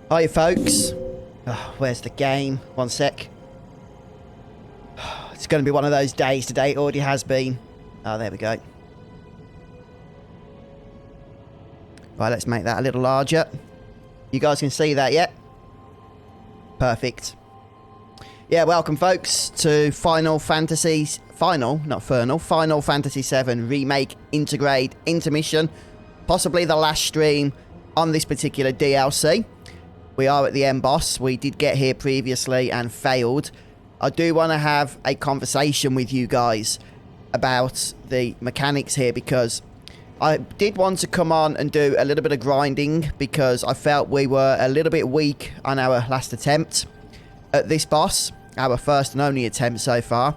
Hiya folks. Oh, where's the game? One sec. It's going to be one of those days today. It already has been. Oh, there we go. Right, let's make that a little larger. You guys can see that yet? Perfect. Yeah, welcome folks to Final Fantasy 7 Remake Intergrade Intermission. Possibly the last stream on this particular DLC. We are at the end boss. We did get here previously and failed. I do want to have a conversation with you guys about the mechanics here, because I did want to come on and do a little bit of grinding, because I felt we were a little bit weak on our last attempt at this boss. Our first and only attempt so far.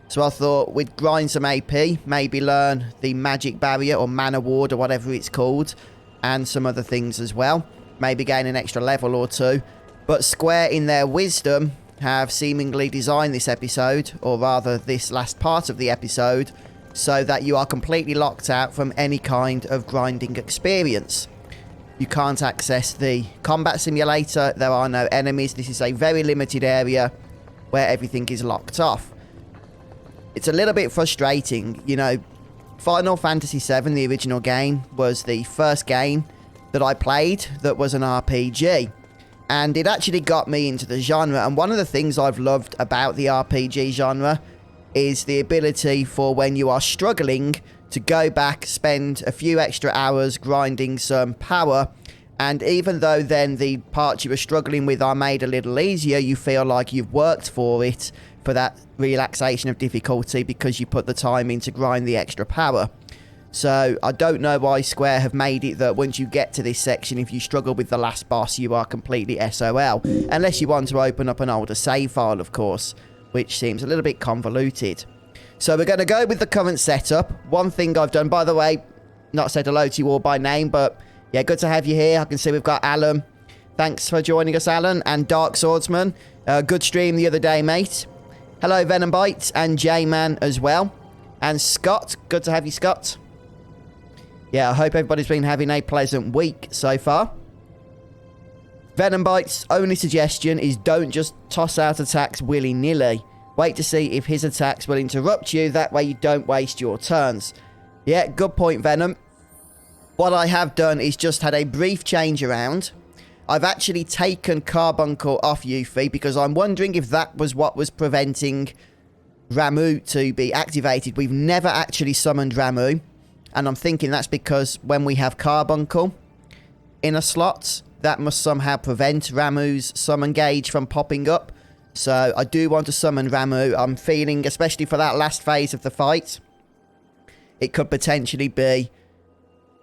So I thought we'd grind some AP, maybe learn the magic barrier or mana ward or whatever it's called, and some other things as well. Maybe gain an extra level or two. But Square, in their wisdom, have seemingly designed this episode, or rather this last part of the episode, so that you are completely locked out from any kind of grinding experience. You can't access the combat simulator, there are no enemies, this is a very limited area where everything is locked off. It's a little bit frustrating, you know. Final Fantasy 7, the original game, was the first game that I played that was an RPG, and it actually got me into the genre. And one of the things I've loved about the RPG genre is the ability for when you are struggling to go back, spend a few extra hours grinding some power, and even though then the parts you were struggling with are made a little easier, you feel like you've worked for it, for that relaxation of difficulty, because you put the time in to grind the extra power. So I don't know why Square have made it that once you get to this section, if you struggle with the last boss, you are completely SOL. Unless you want to open up an older save file, of course, which seems a little bit convoluted. So we're going to go with the current setup. One thing I've done, by the way, not said hello to you all by name, but yeah, good to have you here. I can see we've got Alan. Thanks for joining us, Alan. And Dark Swordsman. Good stream the other day, mate. Hello, Venom Bites, and J-Man as well. And Scott. Good to have you, Scott. Yeah, I hope everybody's been having a pleasant week so far. Venom Bite's only suggestion is don't just toss out attacks willy-nilly. Wait to see if his attacks will interrupt you, that way you don't waste your turns. Yeah, good point, Venom. What I have done is just had a brief change around. I've actually taken Carbuncle off Yuffie, because I'm wondering if that was what was preventing Ramuh to be activated. We've never actually summoned Ramuh. And I'm thinking that's because when we have Carbuncle in a slot, that must somehow prevent Ramuh's summon gauge from popping up. So I do want to summon Ramuh. I'm feeling, especially for that last phase of the fight, it could potentially be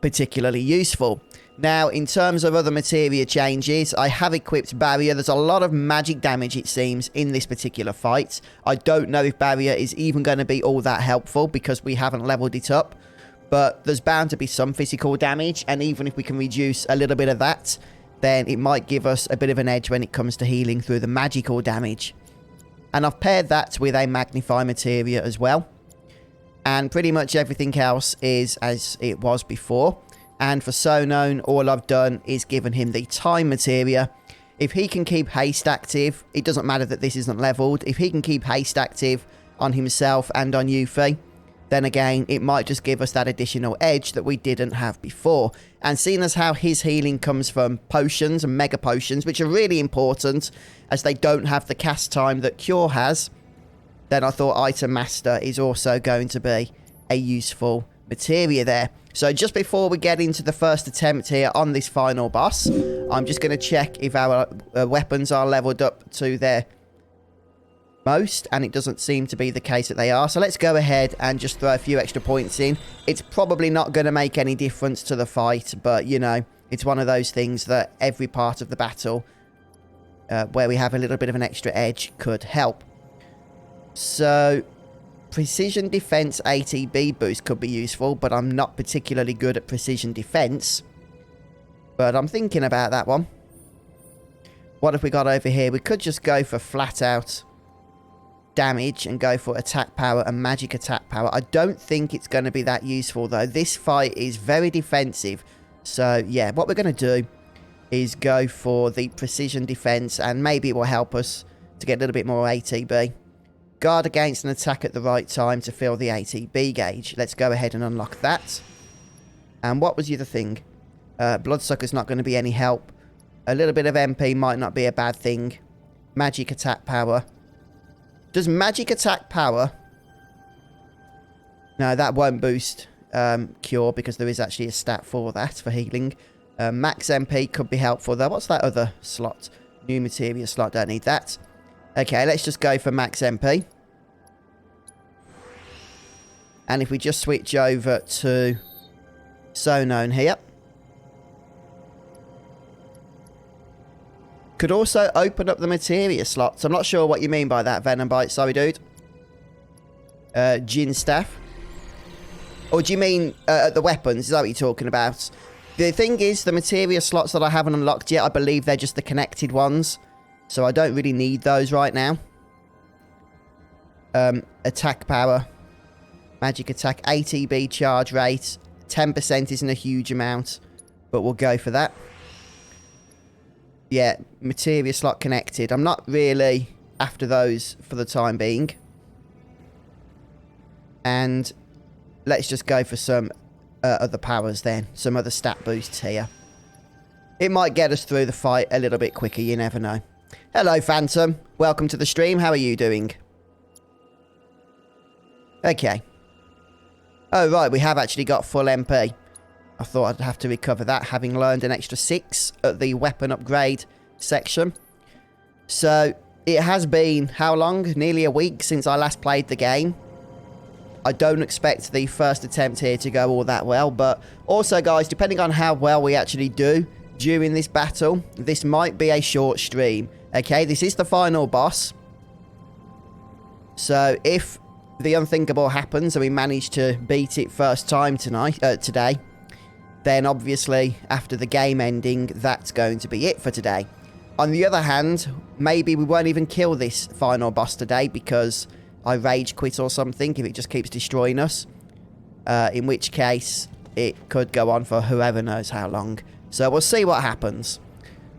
particularly useful. Now, in terms of other materia changes, I have equipped Barrier. There's a lot of magic damage, it seems, in this particular fight. I don't know if Barrier is even going to be all that helpful, because we haven't leveled it up. But there's bound to be some physical damage, and even if we can reduce a little bit of that, then it might give us a bit of an edge when it comes to healing through the magical damage. And I've paired that with a Magnify materia as well. And pretty much everything else is as it was before. And for Sonon, all I've done is given him the Time materia. If he can keep Haste active, it doesn't matter that this isn't leveled. If he can keep Haste active on himself and on Yuffie, then again, it might just give us that additional edge that we didn't have before. And seeing as how his healing comes from potions and mega potions, which are really important, as they don't have the cast time that Cure has, then I thought Item Master is also going to be a useful materia there. So just before we get into the first attempt here on this final boss, I'm just going to check if our weapons are leveled up to their most, and it doesn't seem to be the case that they are. So let's go ahead and just throw a few extra points in. It's probably not going to make any difference to the fight, but you know, it's one of those things that every part of the battle where we have a little bit of an extra edge could help. So Precision Defense ATB boost could be useful, but I'm not particularly good at Precision Defense. But I'm thinking about that one. What have we got over here? We could just go for flat out damage and go for attack power and magic attack power. I don't think it's going to be that useful though. This fight is very defensive. So yeah, what we're going to do is go for the precision defense, and maybe it will help us to get a little bit more ATB. Guard against an attack at the right time to fill the ATB gauge. Let's go ahead and unlock that. And what was the other thing? Bloodsucker's not going to be any help. A little bit of MP might not be a bad thing. Magic attack power. Does magic attack power... No, that won't boost cure, because there is actually a stat for that, for healing. Max MP could be helpful though. What's that other slot? New materia slot, don't need that. Okay, let's just go for max MP. And if we just switch over to Zonone here. Could also open up the materia slots. I'm not sure what you mean by that, Venom Bite. Sorry, dude. Gin Staff. Or do you mean the weapons? Is that what you're talking about? The thing is, the materia slots that I haven't unlocked yet, I believe they're just the connected ones. So I don't really need those right now. Attack power. Magic attack. ATB charge rate. 10% isn't a huge amount, but we'll go for that. Yeah, materia slot connected. I'm not really after those for the time being. And let's just go for some other powers then. Some other stat boosts here. It might get us through the fight a little bit quicker, you never know. Hello, Phantom. Welcome to the stream. How are you doing? Okay. Oh, right. We have actually got full MP. I thought I'd have to recover that, having learned an extra 6 at the weapon upgrade section. So, it has been, how long? Nearly a week since I last played the game. I don't expect the first attempt here to go all that well, but also, guys, depending on how well we actually do during this battle, this might be a short stream. Okay, this is the final boss. So, if the unthinkable happens and we manage to beat it first time today, then obviously, after the game ending, that's going to be it for today. On the other hand, maybe we won't even kill this final boss today because I rage quit or something if it just keeps destroying us. In which case, it could go on for whoever knows how long. So we'll see what happens.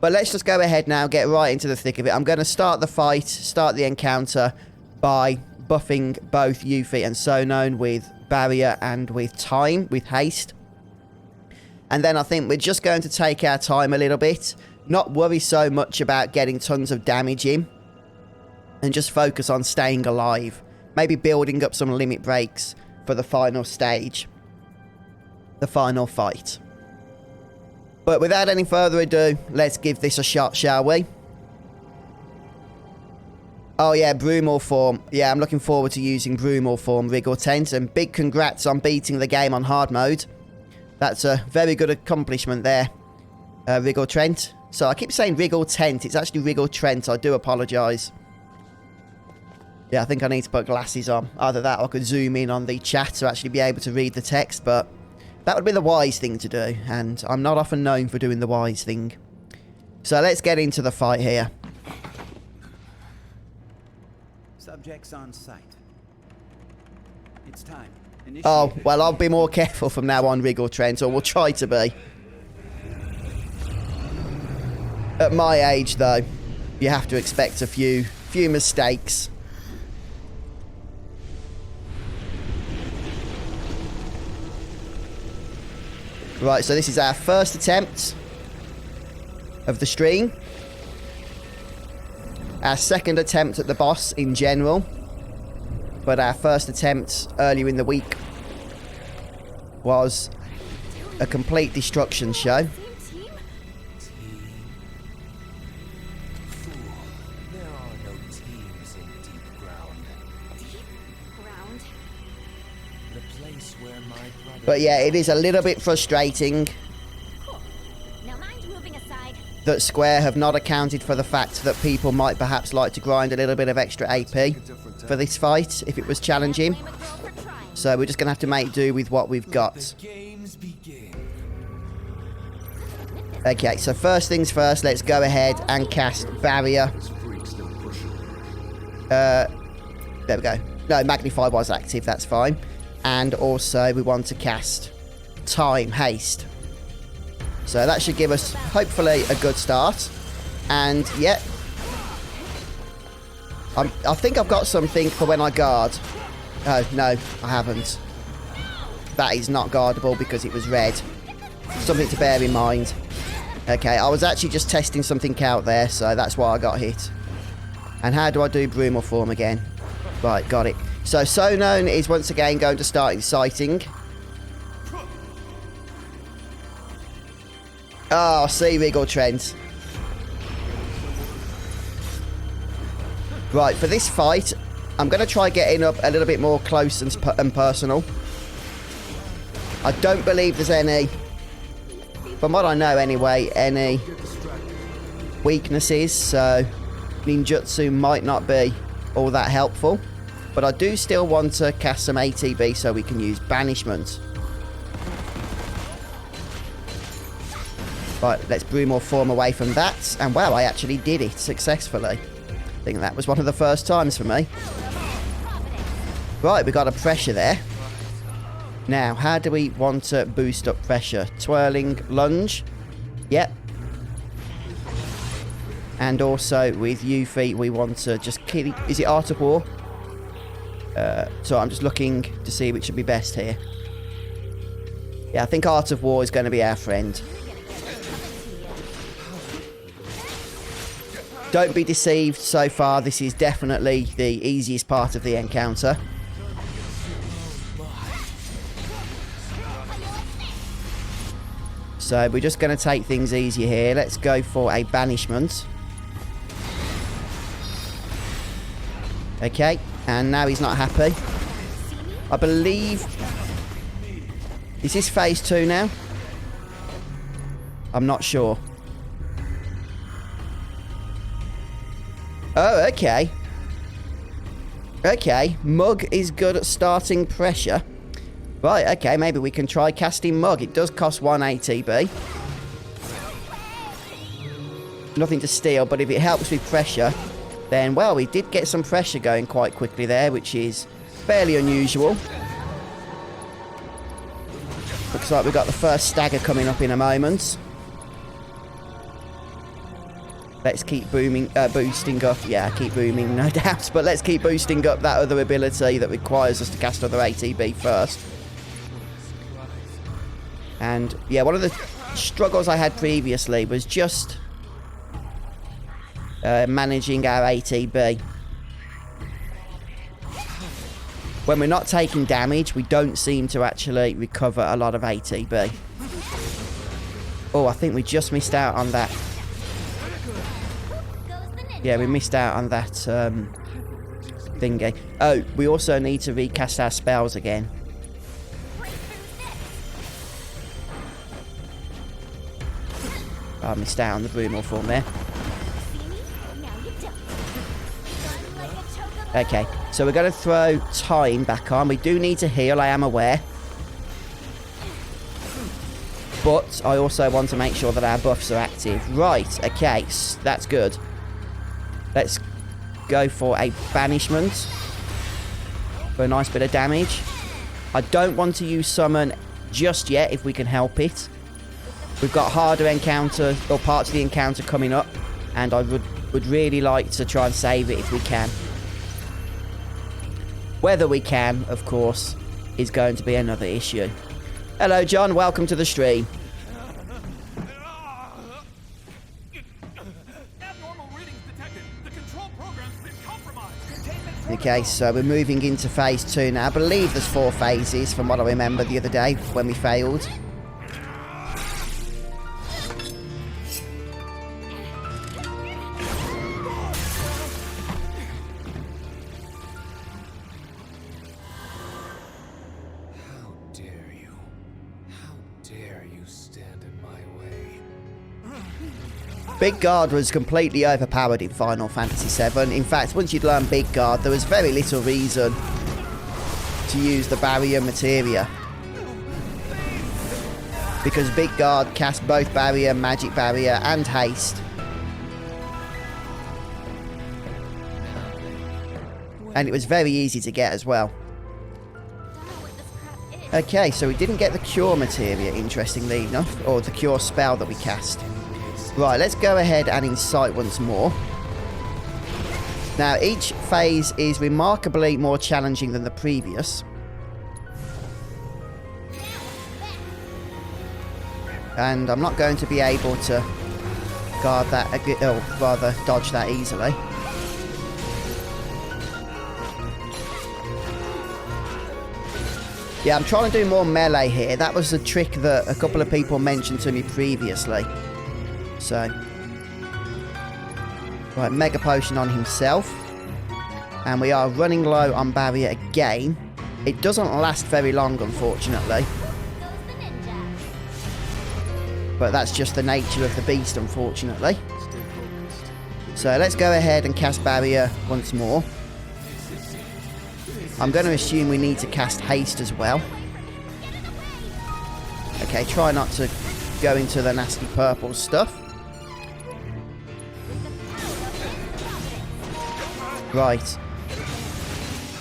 But let's just go ahead now, get right into the thick of it. I'm going to start the fight, start the encounter by buffing both Yuffie and Zonone with barrier and with time, with haste. And then I think we're just going to take our time a little bit, not worry so much about getting tons of damage in, and just focus on staying alive. Maybe building up some limit breaks for the final stage, the final fight. But without any further ado, let's give this a shot, shall we? Oh yeah, Broomall form. Yeah, I'm looking forward to using Broomall form, Wriggle Tent, and big congrats on beating the game on hard mode. That's a very good accomplishment there, Wriggle Trent. So I keep saying Wriggle Tent, it's actually Wriggle Trent, I do apologise. Yeah, I think I need to put glasses on. Either that or I could zoom in on the chat to actually be able to read the text, but that would be the wise thing to do, and I'm not often known for doing the wise thing. So let's get into the fight here. Subjects on site. It's time. Oh, well, I'll be more careful from now on, Wriggle Trent, or we'll try to be. At my age, though, you have to expect a few mistakes. Right, so this is our first attempt of the stream. Our second attempt at the boss in general. But our first attempt earlier in the week was a complete destruction show. But yeah, it is a little bit frustrating that Square have not accounted for the fact that people might perhaps like to grind a little bit of extra AP for this fight if it was challenging. So we're just going to have to make do with what we've got. Okay, so first things first, let's go ahead and cast Barrier. There we go. No, Magnify was active, that's fine. And also we want to cast Time, Haste. So that should give us, hopefully, a good start. And, yeah. I think I've got something for when I guard. Oh, no, I haven't. That is not guardable because it was red. Something to bear in mind. Okay, I was actually just testing something out there, so that's why I got hit. And how do I do Brumal Form again? Right, got it. So, Sonon is once again going to start inciting. Oh, see, Wriggle Trent. Right, for this fight, I'm going to try getting up a little bit more close and personal. I don't believe there's any, from what I know anyway, any weaknesses, so ninjutsu might not be all that helpful. But I do still want to cast some ATB so we can use Banishment. Right, let's Brumal Form away from that. And wow, I actually did it successfully. I think that was one of the first times for me. Right, we got a pressure there. Now, how do we want to boost up pressure? Twirling Lunge. Yep. And also with Yuffie, we want to just kill... Is it Art of War? So I'm just looking to see which would be best here. Yeah, I think Art of War is going to be our friend. Don't be deceived so far. This is definitely the easiest part of the encounter. So we're just going to take things easy here. Let's go for a Banishment. Okay, and now he's not happy. I believe... Is this phase 2 now? I'm not sure. Oh, okay. Okay, Mug is good at starting pressure. Right, okay, maybe we can try casting Mug. It does cost 1 ATB. Nothing to steal, but if it helps with pressure, then, well, we did get some pressure going quite quickly there, which is fairly unusual. Looks like we've got the first stagger coming up in a moment. Let's keep boosting up. Yeah, keep booming, no doubt. But let's keep boosting up that other ability that requires us to cast other ATB first. And, yeah, one of the struggles I had previously was just managing our ATB. When we're not taking damage, we don't seem to actually recover a lot of ATB. Oh, I think we just missed out on that. Yeah, we missed out on that thingy. Oh, we also need to recast our spells again. I missed out on the Brumal Form there. Okay, so we're going to throw Time back on. We do need to heal, I am aware. But I also want to make sure that our buffs are active. Right, okay, that's good. Let's go for a Banishment for a nice bit of damage. I don't want to use Summon just yet if we can help it. We've got harder encounter or parts of the encounter coming up, and I would really like to try and save it if we can. Whether we can, of course, is going to be another issue. Hello, John. Welcome to the stream. Okay, so we're moving into phase 2 now. I believe there's 4 phases from what I remember the other day when we failed. Big Guard was completely overpowered in Final Fantasy VII. In fact, once you'd learn Big Guard, there was very little reason to use the barrier materia. Because Big Guard cast both barrier, magic barrier, and haste. And it was very easy to get as well. Okay, so we didn't get the cure materia, interestingly enough, or the cure spell that we cast. Right, let's go ahead and incite once more. Now, each phase is remarkably more challenging than the previous. And I'm not going to be able to guard that, or rather dodge that easily. Yeah, I'm trying to do more melee here. That was a trick that a couple of people mentioned to me previously. So, right, Mega Potion on himself. And we are running low on barrier again. It doesn't last very long, unfortunately. But that's just the nature of the beast, unfortunately. So let's go ahead and cast barrier once more. I'm going to assume we need to cast haste as well. Okay, try not to go into the nasty purple stuff. Right.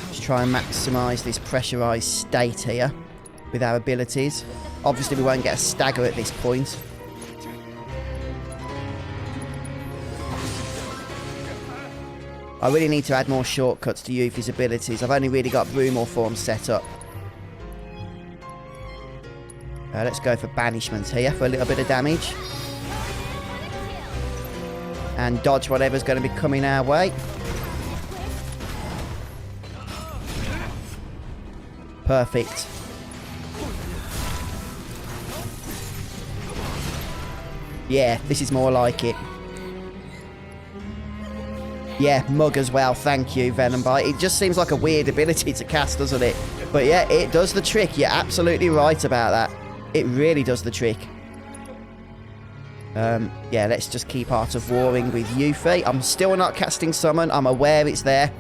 Let's try and maximise this pressurised state here with our abilities. Obviously we won't get a stagger at this point. I really need to add more shortcuts to Yuffie's abilities. I've only really got Broomor form set up. Let's go for banishment here for a little bit of damage. And dodge whatever's going to be coming our way. Perfect. Yeah, this is more like it. Yeah, Mug as well. Thank you, Venom Bite. It just seems like a weird ability to cast, doesn't it? But yeah, it does the trick. You're absolutely right about that. It really does the trick. Yeah, let's just keep Art of Warring with Yuffie. I'm still not casting Summon. I'm aware it's there.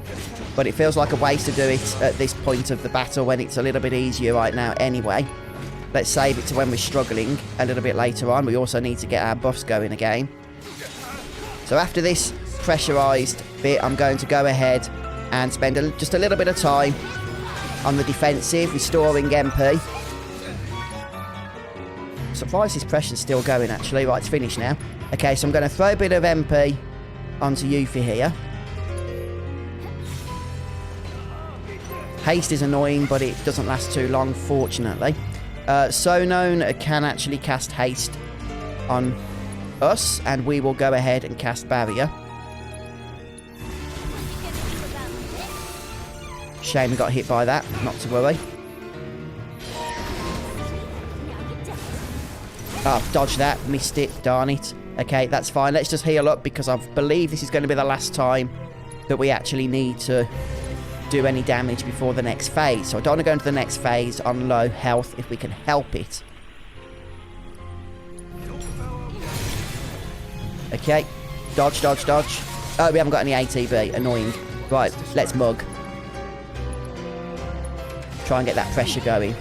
But it feels like a waste to do it at this point of the battle when it's a little bit easier right now anyway. Let's save it to when we're struggling a little bit later on. We also need to get our buffs going again. So after this pressurised bit, I'm going to go ahead and spend just a little bit of time on the defensive, restoring MP. Surprised this pressure's still going, actually. Right, it's finished now. Okay, so I'm going to throw a bit of MP onto Yuffie here. Haste is annoying, but it doesn't last too long, fortunately. Sonon can actually cast haste on us, and we will go ahead and cast barrier. Shame we got hit by that, not to worry. Oh, dodge that, missed it, darn it. Okay, that's fine. Let's just heal up because I believe this is going to be the last time that we actually need to do any damage before the next phase. So I don't want to go into the next phase on low health if we can help it. Okay, dodge, dodge, dodge. Oh, we haven't got any ATB, annoying. Right, let's Mug. Try and get that pressure going.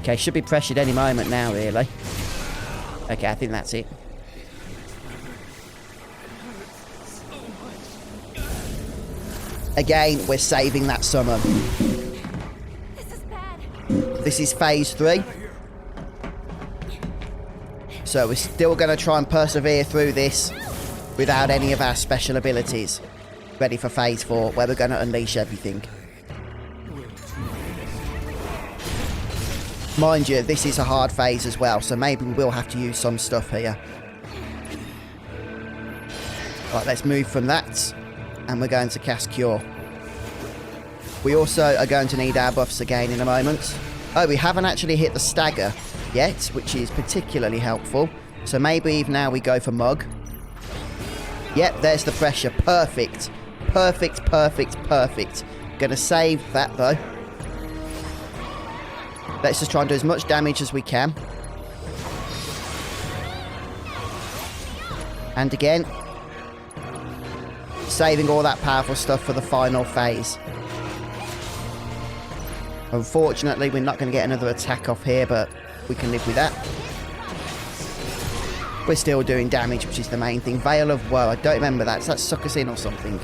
Okay, should be pressured any moment now, really. Okay, I think that's it. Again, we're saving that summon. This is bad. This is phase 3. So we're still going to try and persevere through this without any of our special abilities. Ready for phase 4, where we're going to unleash everything. Mind you, this is a hard phase as well, so maybe we will have to use some stuff here. Right, let's move from that, and we're going to cast Cure. We also are going to need our buffs again in a moment. Oh, we haven't actually hit the stagger yet, which is particularly helpful. So maybe even now we go for Mug. Yep, there's the pressure. Perfect. Perfect, perfect, perfect. Gonna save that, though. Let's just try and do as much damage as we can. And again, saving all that powerful stuff for the final phase. Unfortunately, we're not going to get another attack off here, but we can live with that. we're still doing damage, which is the main thing. Veil of Woe, I don't remember that. Does that suck us in or something?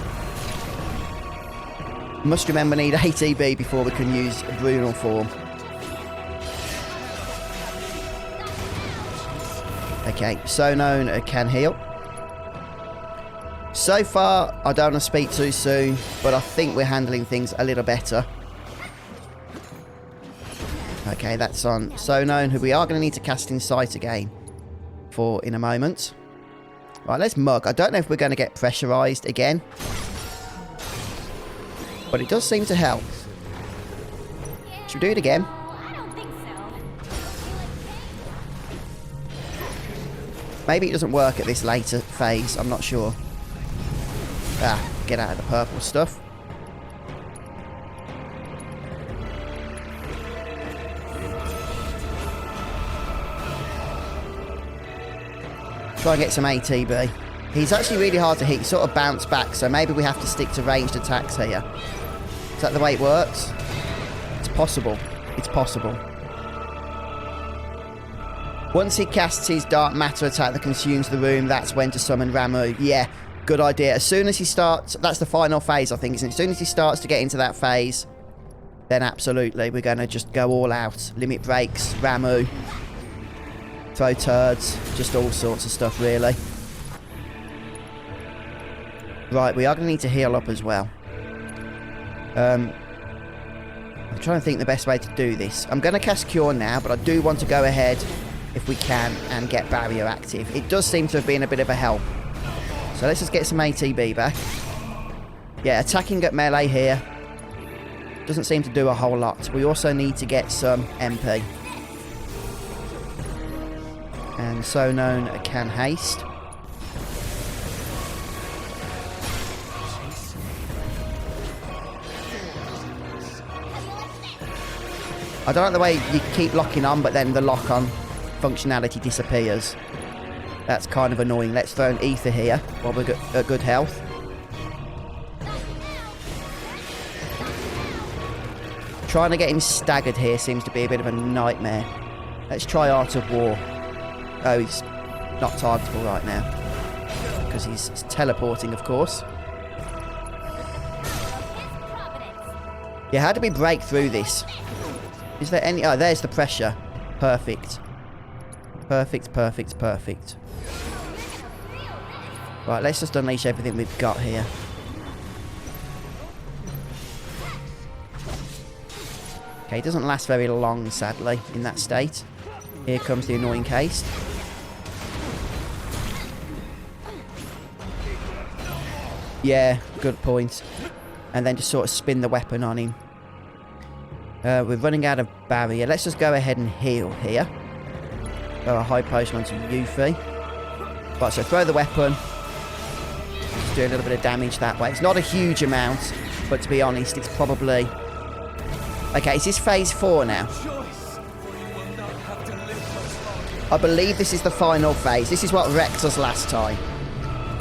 Must remember need ATB before we can use Brunal form. Okay, so known can heal. So far, I don't want to speak too soon, but I think we're handling things a little better. Okay, that's on So Known, who we are going to need to cast in sight again for in a moment. Right, let's mug. I don't know if we're going to get pressurized again, but it does seem to help. Should we do it again? I don't think so. Maybe it doesn't work at this later phase. I'm not sure. Ah, get out of the purple stuff. Try and get some ATB. He's actually really hard to hit. He sort of bounced back, so maybe we have to stick to ranged attacks here. Is that the way it works? It's possible. It's possible. Once he casts his Dark Matter attack that consumes the room, that's when to summon Ramu. Yeah, good idea. As soon as he starts... That's the final phase, I think, isn't it? As soon as he starts to get into that phase, then absolutely, we're going to just go all out. Limit breaks, Ramu... Throw turds, just all sorts of stuff, really. Right, we are going to need to heal up as well. I'm trying to think the best way to do this. I'm going to cast Cure now, but I do want to go ahead, if we can, and get Barrier active. It does seem to have been a bit of a help. So let's just get some ATB back. Yeah, attacking at melee here doesn't seem to do a whole lot. We also need to get some MP. And So Known can haste. I don't like the way you keep locking on, but then the lock-on functionality disappears. That's kind of annoying. Let's throw an Ether here while we're at good health. Trying to get him staggered here seems to be a bit of a nightmare. Let's try Art of War. Oh, he's not targetable right now. Because he's teleporting, of course. Yeah, how do we break through this? Is there any... Oh, there's the pressure. Perfect. Perfect, perfect, perfect. Right, let's just unleash everything we've got here. Okay, it doesn't last very long, sadly, in that state. Here comes the annoying haste. Yeah, good point. And then just sort of spin the weapon on him. We're running out of barrier. Let's just go ahead and heal here. Throw a high potion onto Yuffie. Right, so throw the weapon. Just do a little bit of damage that way. It's not a huge amount, but to be honest, it's probably... Okay, is this phase 4 now? I believe this is the final phase. This is what wrecked us last time.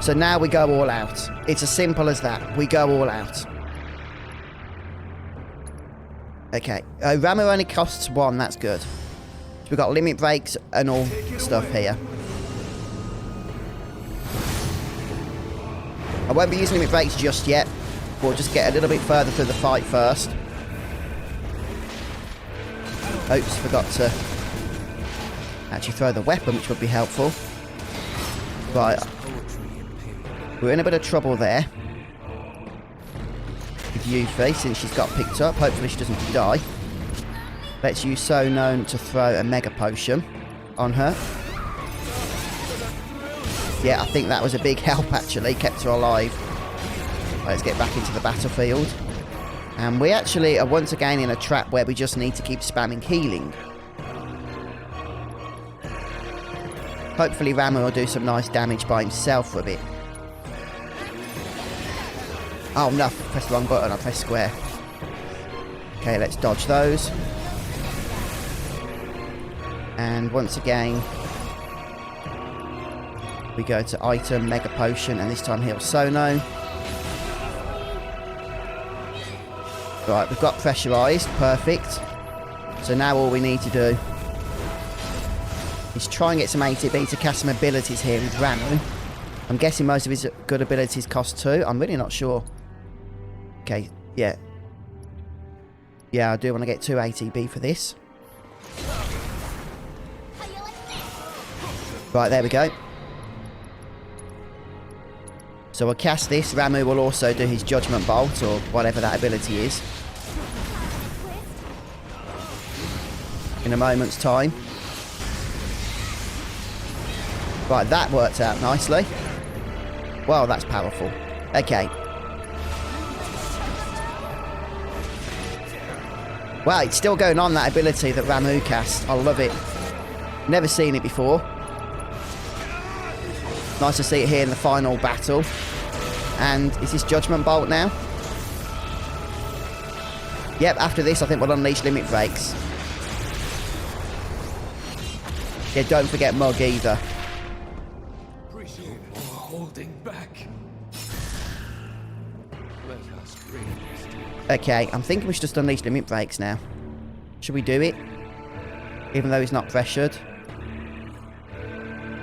So now we go all out. It's as simple as that. We go all out. Okay. Ramu only costs 1. That's good. So we've got limit breaks and all stuff here. I won't be using limit breaks just yet. We'll just get a little bit further through the fight first. Oops, forgot to actually throw the weapon, which would be helpful. Right. We're in a bit of trouble there. With Yuffie, since she's got picked up. Hopefully she doesn't die. Let's use So Known to throw a Mega Potion on her. Yeah, I think that was a big help, actually. Kept her alive. Right, let's get back into the battlefield. And we actually are once again in a trap where we just need to keep spamming healing. Hopefully Ramu will do some nice damage by himself for a bit. Oh no, I pressed the wrong button, I pressed square. Okay, let's dodge those. And once again, we go to item, Mega Potion, and this time heal So Known. Right, we've got pressurised, perfect. So now all we need to do Let's try and get some ATB to cast some abilities here with Ramu. I'm guessing most of his good abilities cost 2. I'm really not sure. Okay, yeah. Yeah, I do want to get 2 ATB for this. Right, there we go. So we'll cast this. Ramu will also do his Judgment Bolt, or whatever that ability is, in a moment's time. Right, that worked out nicely. Well, that's powerful. Okay. Wow, it's still going on, that ability that Ramu cast. I love it. Never seen it before. Nice to see it here in the final battle. And is this Judgment Bolt now? Yep, after this I think we'll unleash Limit Breaks. Yeah, don't forget Mug either. Holding back. Let us bring this to Okay, I'm thinking we should just unleash Limit Breaks now. Should we do it? Even though he's not pressured.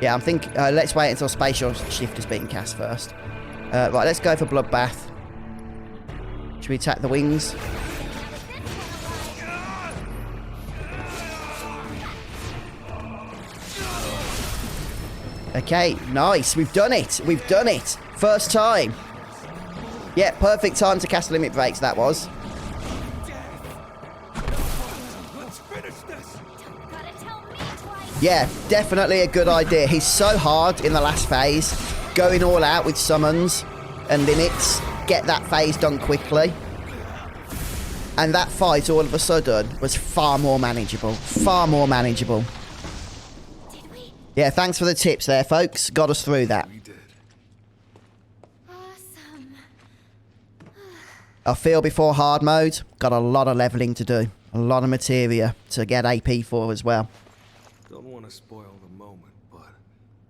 Yeah, I'm thinking... let's wait until Spatial Shift has been cast first. Right, let's go for Bloodbath. Should we attack the wings? Okay, nice. We've done it. We've done it. First time. Yeah, perfect time to cast Limit Breaks, that was. Let's finish this. Gotta tell me twice. Yeah, definitely a good idea. He's so hard in the last phase. Going all out with summons and limits. Get that phase done quickly. And that fight, all of a sudden, was far more manageable. Far more manageable. Did we? Yeah, thanks for the tips there, folks. Got us through that. We did. Awesome. I feel before hard mode, got a lot of leveling to do. A lot of materia to get AP for as well. Don't want to spoil the moment, but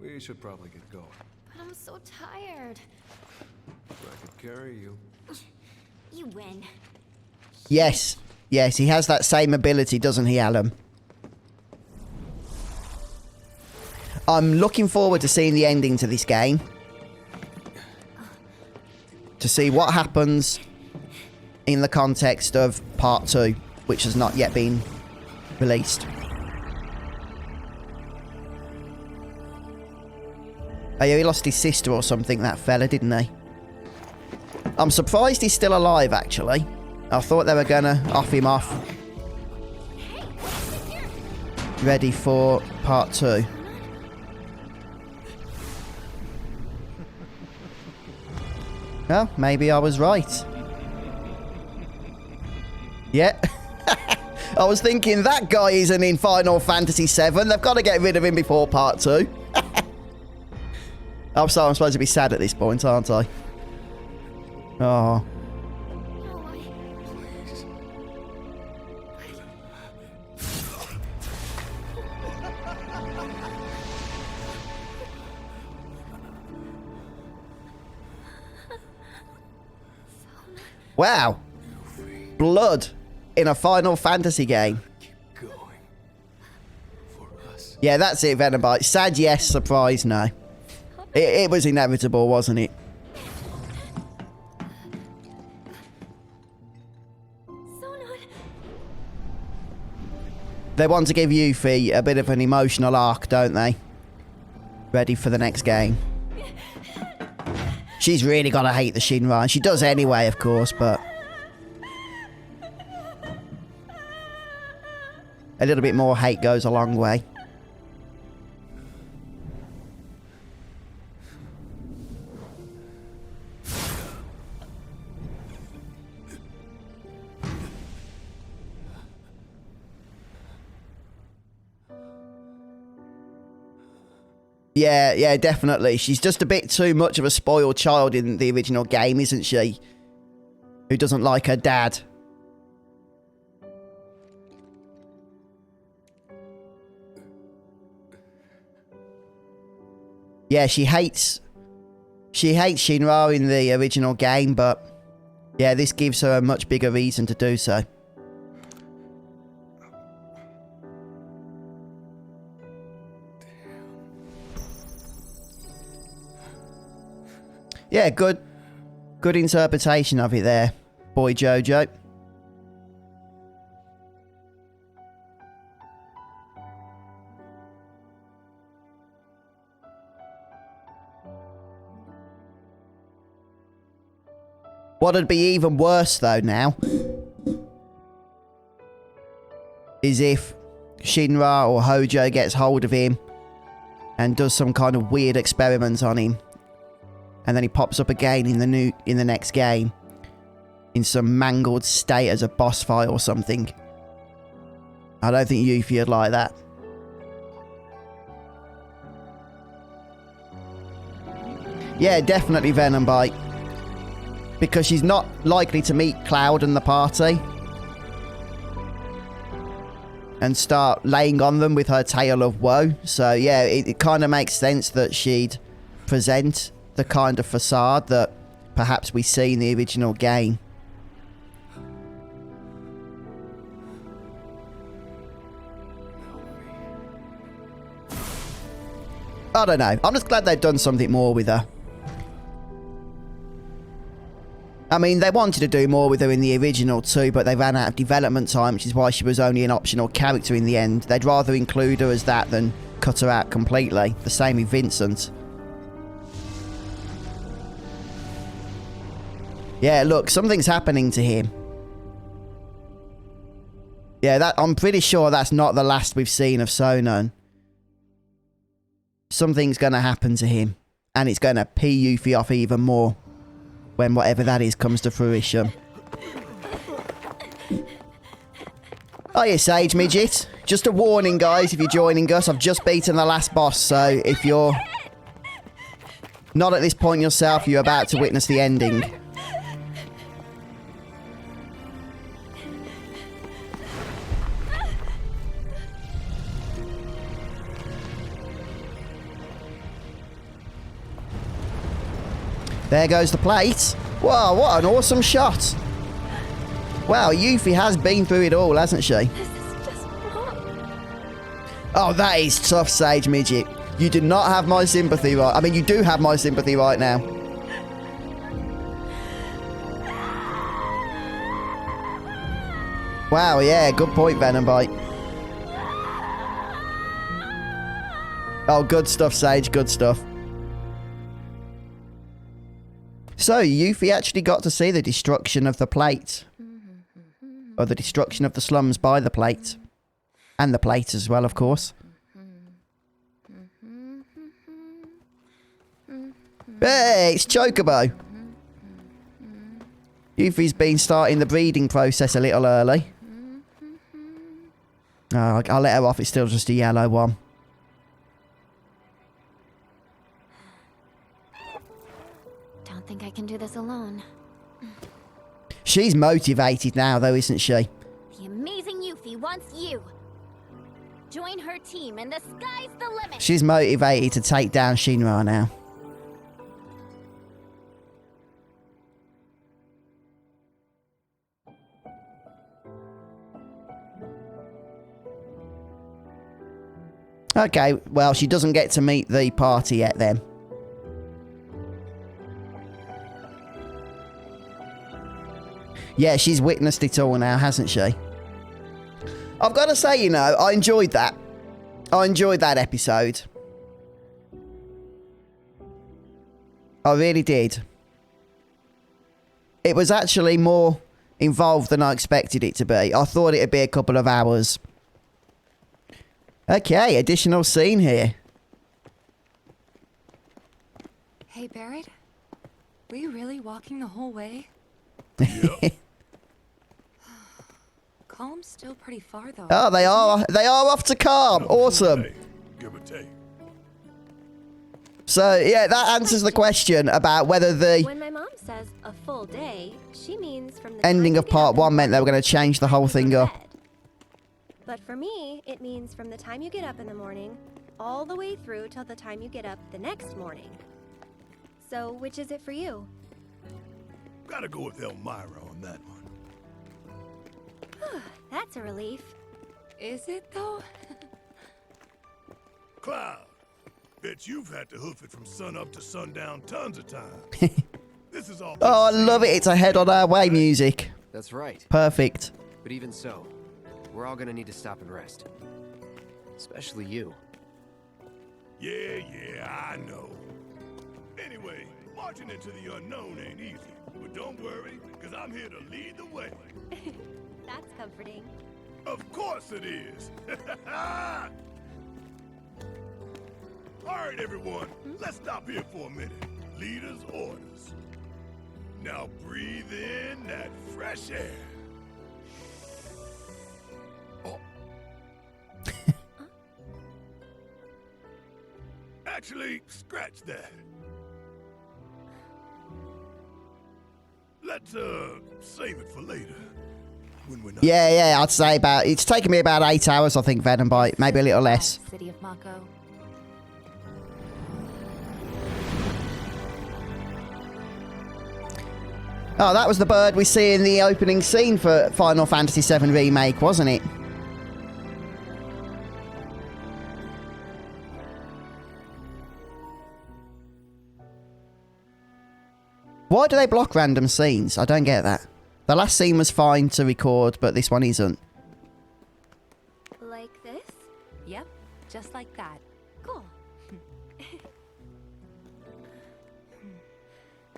we should probably get going. But I'm so tired. If I could carry you. You win. Yes. Yes, he has that same ability, doesn't he, Alan? I'm looking forward to seeing the ending to this game. To see what happens in the context of Part 2, which has not yet been released. Oh yeah, he lost his sister or something, that fella, didn't he? I'm surprised he's still alive, actually. I thought they were gonna off him off. Ready for Part 2. Well, maybe I was right. Yeah. I was thinking that guy isn't in Final Fantasy 7. They've got to get rid of him before Part 2. I'm sorry, I'm supposed to be sad at this point, aren't I? Oh. No, Please. Wow. Blood in a Final Fantasy game. Keep going. For us. Yeah, that's it, Venobite. Sad yes, surprise no. It was inevitable, wasn't it? Sonon. They want to give Yuffie a bit of an emotional arc, don't they? Ready for the next game. She's really got to hate the Shinra, and she does anyway, of course, but... a little bit more hate goes a long way. Yeah, definitely. She's just a bit too much of a spoiled child in the original game, isn't she? Who doesn't like her dad. Yeah, she hates Shinra in the original game, but yeah, this gives her a much bigger reason to do so. Yeah, good interpretation of it there, boy Jojo. What'd be even worse though now is if Shinra or Hojo gets hold of him and does some kind of weird experiment on him, and then he pops up again in the next game in some mangled state as a boss fight or something. I don't think Yuffie would like that. Yeah, definitely Venom Bite. Because she's not likely to meet Cloud and the party and start laying on them with her tale of woe. So yeah, it kind of makes sense that she'd present the kind of facade that perhaps we see in the original game. I don't know. I'm just glad they've done something more with her. I mean, they wanted to do more with her in the original too, but they ran out of development time, which is why she was only an optional character in the end. They'd rather include her as that than cut her out completely. The same with Vincent. Yeah, look, something's happening to him. Yeah, I'm pretty sure that's not the last we've seen of Sonon. Something's going to happen to him, and it's going to pee Yuffie off even more when whatever that is comes to fruition. Hiya, Sage Midget. Just a warning, guys, if you're joining us, I've just beaten the last boss, so if you're not at this point yourself, you're about to witness the ending. There goes the plate. Wow, what an awesome shot. Wow, Yuffie has been through it all, hasn't she? This is just wrong. Oh, that is tough, Sage Midget. You do not have my sympathy right... I mean, you do have my sympathy right now. Wow, yeah, good point, Venom Bite. Oh, good stuff, Sage, good stuff. So, Yuffie actually got to see the destruction of the plate. Or the destruction of the slums by the plate. And the plate as well, of course. Hey, it's Chocobo. Yuffie's been starting the breeding process a little early. Oh, I'll let her off, it's still just a yellow one. Don't think I can do this alone. She's motivated now, though, isn't she? The amazing Yuffie wants you. Join her team and the sky's the limit. She's motivated to take down Shinra now. Okay, well, she doesn't get to meet the party yet then. Yeah, she's witnessed it all now, hasn't she? I've got to say, you know, I enjoyed that. I enjoyed that episode. I really did. It was actually more involved than I expected it to be. I thought it'd be a couple of hours. Okay, additional scene here. Hey, Barrett. Were you really walking the whole way? Yep. Calm's still pretty far, though. Oh, they are off to Calm. Awesome. Give or take. So, yeah, that answers the question about whether the When my mom says a full day, she means from the ending time of you get part up in the 1 meant they were morning going to change the whole to thing up. bed. But for me, it means from the time you get up in the morning, all the way through till the time you get up the next morning. So, which is it for you? Gotta go with Elmira on that one. That's a relief. Is it, though? Cloud, bet you've had to hoof it from sun up to sundown tons of times. This is all. Oh, I love it. It's a head on our way music. That's right. Perfect. But even so, we're all gonna need to stop and rest. Especially you. Yeah, I know. Anyway, marching into the unknown ain't easy. But don't worry, because I'm here to lead the way. That's comforting. Of course it is. All right, everyone. Let's stop here for a minute. Leader's orders. Now breathe in that fresh air. Oh. Actually, scratch that. Let's save it for later. When we're not. Yeah, I'd say about... It's taken me about 8 hours, I think, Venom Bite. Maybe a little less. City of Mako. Oh, that was the bird we see in the opening scene for Final Fantasy VII Remake, wasn't it? Why do they block random scenes? I don't get that. The last scene was fine to record, but this one isn't. Like this? Yep, just like that. Cool.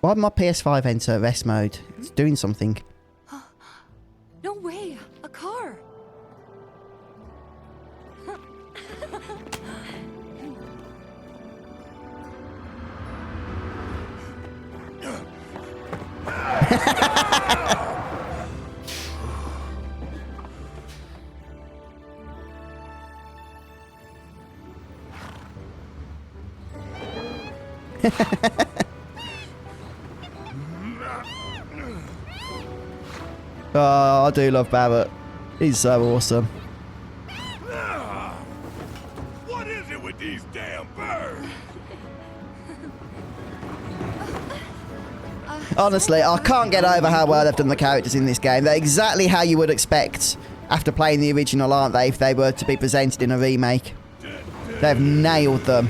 Why did my PS5 enter rest mode? It's doing something. No way! A car! Oh, I do love Barrett. He's so awesome. What is it with these damn birds? Honestly, I can't get over how well they've done the characters in this game. They're exactly how you would expect after playing the original, aren't they, if they were to be presented in a remake. They've nailed them.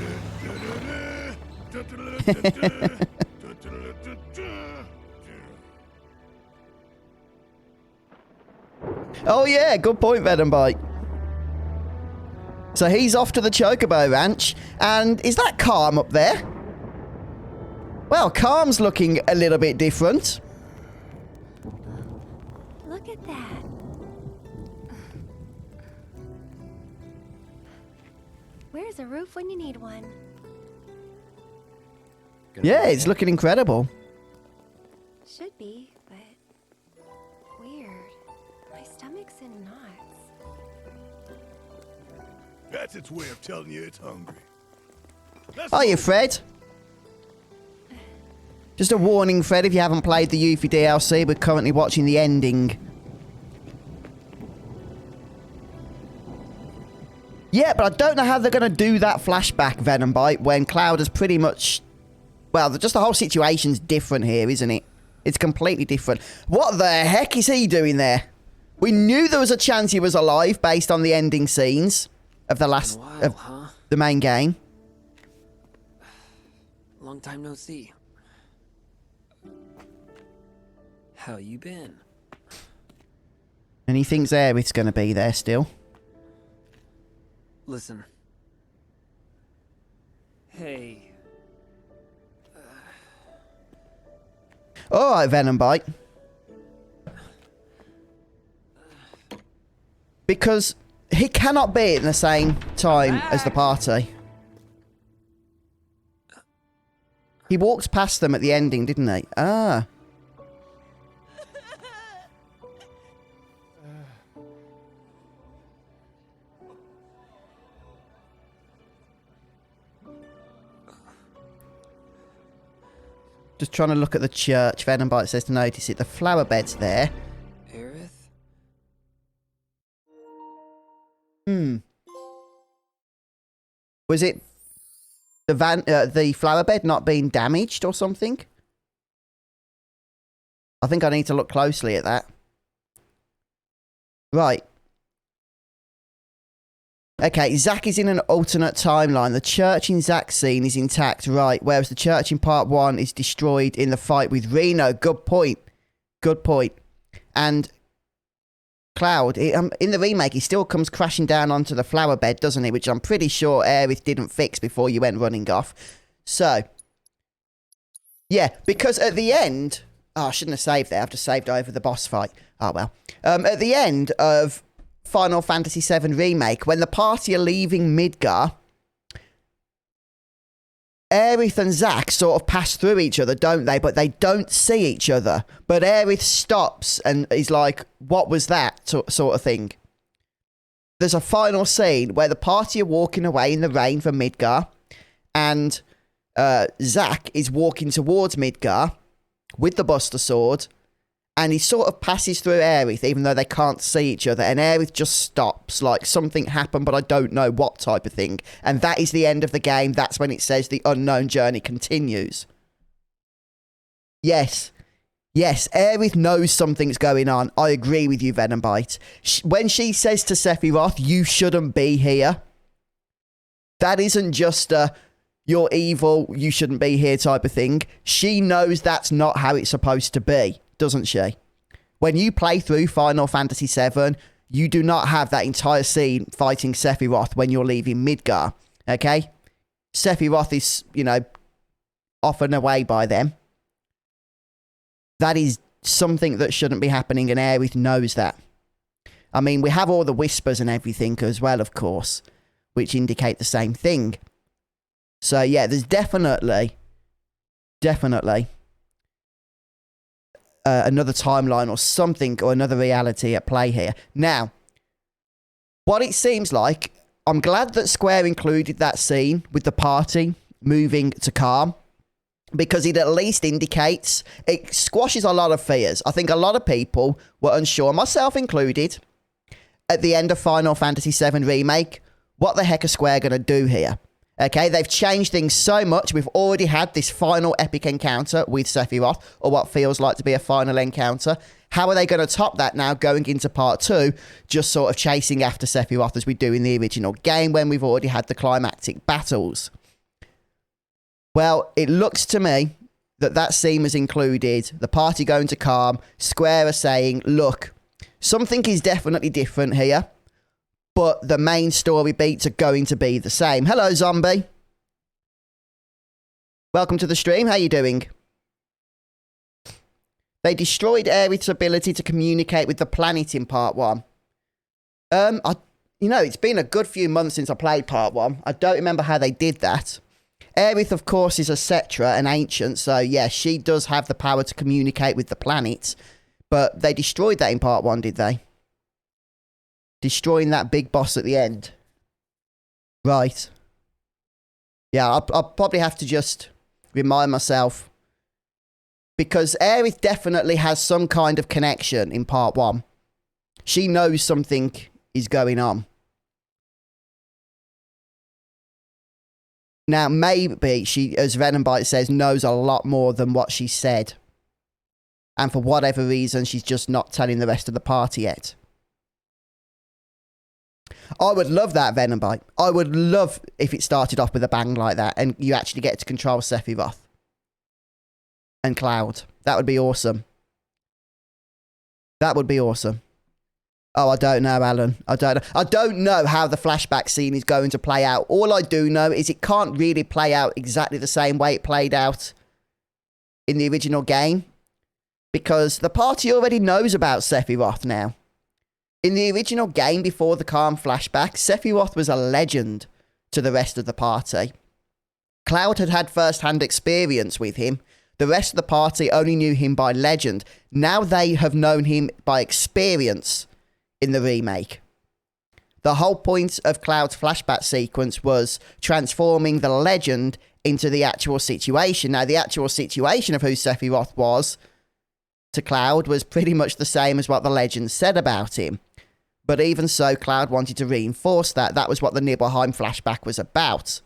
Oh yeah, good point, Venom Bite. So he's off to the Chocobo Ranch, and is that Calm up there? Well, Calm's looking a little bit different. Look at that. Where's a roof when you need one? Yeah, it's looking incredible. Should be, but weird. My stomach's in knots. That's its way of telling you it's hungry. Are you, Fred? Just a warning, Fred, if you haven't played the Yuffie DLC, we're currently watching the ending. Yeah, but I don't know how they're going to do that flashback, Venom Bite, when Cloud has pretty much... Well, just the whole situation's different here, isn't it? It's completely different. What the heck is he doing there? We knew there was a chance he was alive based on the ending scenes of the last... of the main game. Long time no see. How you been? And he thinks Aerith's going to be there still. Listen. Hey. Alright, Venom Bite. Because he cannot be at the same time as the party. He walked past them at the ending, didn't he? Ah. Just trying to look at the church. Venom Bite says to notice it. The flower bed's there. Aerith? Was it the flower bed not being damaged or something? I think I need to look closely at that. Right. Okay, Zack is in an alternate timeline. The church in Zack's scene is intact, right? Whereas the church in part 1 is destroyed in the fight with Reno. Good point. Good point. And Cloud, in the remake, he still comes crashing down onto the flower bed, doesn't he? Which I'm pretty sure Aerith didn't fix before you went running off. So, yeah, because at the end... Oh, I shouldn't have saved there. I've just saved over the boss fight. Oh, well. At the end of Final Fantasy VII Remake, when the party are leaving Midgar, Aerith and Zack sort of pass through each other, don't they? But they don't see each other. But Aerith stops and is like, what was that? Sort of thing. There's a final scene where the party are walking away in the rain from Midgar, and Zack is walking towards Midgar with the Buster Sword, and he sort of passes through Aerith, even though they can't see each other, and Aerith just stops, like something happened, but I don't know what type of thing. And that is the end of the game. That's when it says the unknown journey continues. Yes. Yes, Aerith knows something's going on. I agree with you, Venombite. When she says to Sephiroth, you shouldn't be here, that isn't just a, you're evil, you shouldn't be here type of thing. She knows that's not how it's supposed to be, doesn't she? When you play through Final Fantasy VII, you do not have that entire scene fighting Sephiroth when you're leaving Midgar, okay? Sephiroth is, you know, off and away by them. That is something that shouldn't be happening, and Aerith knows that. I mean, we have all the whispers and everything as well, of course, which indicate the same thing. So, yeah, there's definitely another timeline or something, or another reality at play here. Now, what it seems like, I'm glad that Square included that scene with the party moving to calm, because it at least indicates, it squashes a lot of fears. I think a lot of people were unsure, myself included, at the end of Final Fantasy VII Remake, what the heck are Square going to do here? Okay, they've changed things so much. We've already had this final epic encounter with Sephiroth, or what feels like to be a final encounter. How are they going to top that now going into part 2, just sort of chasing after Sephiroth as we do in the original game when we've already had the climactic battles? Well, it looks to me that that scene was included, the party going to calm, Square are saying, look, something is definitely different here, but the main story beats are going to be the same. Hello, zombie. Welcome to the stream. How you doing? They destroyed Aerith's ability to communicate with the planet in part 1. You know, it's been a good few months since I played part 1. I don't remember how they did that. Aerith, of course, is a Cetra, an ancient, so yeah, she does have the power to communicate with the planet, but they destroyed that in part 1, did they? Destroying that big boss at the end. Right. Yeah, I'll probably have to just remind myself, because Aerith definitely has some kind of connection in part 1. She knows something is going on. Now, maybe she, as Venombite says, knows a lot more than what she said. And for whatever reason, she's just not telling the rest of the party yet. I would love that, Venombite. I would love if it started off with a bang like that and you actually get to control Sephiroth and Cloud. That would be awesome. That would be awesome. Oh, I don't know, Alan. I don't know how the flashback scene is going to play out. All I do know is it can't really play out exactly the same way it played out in the original game, because the party already knows about Sephiroth now. In the original game, before the calm flashback, Sephiroth was a legend to the rest of the party. Cloud had had first-hand experience with him. The rest of the party only knew him by legend. Now they have known him by experience in the remake. The whole point of Cloud's flashback sequence was transforming the legend into the actual situation. Now, the actual situation of who Sephiroth was to Cloud was pretty much the same as what the legend said about him. But even so, Cloud wanted to reinforce that. That was what the Nibelheim flashback was about.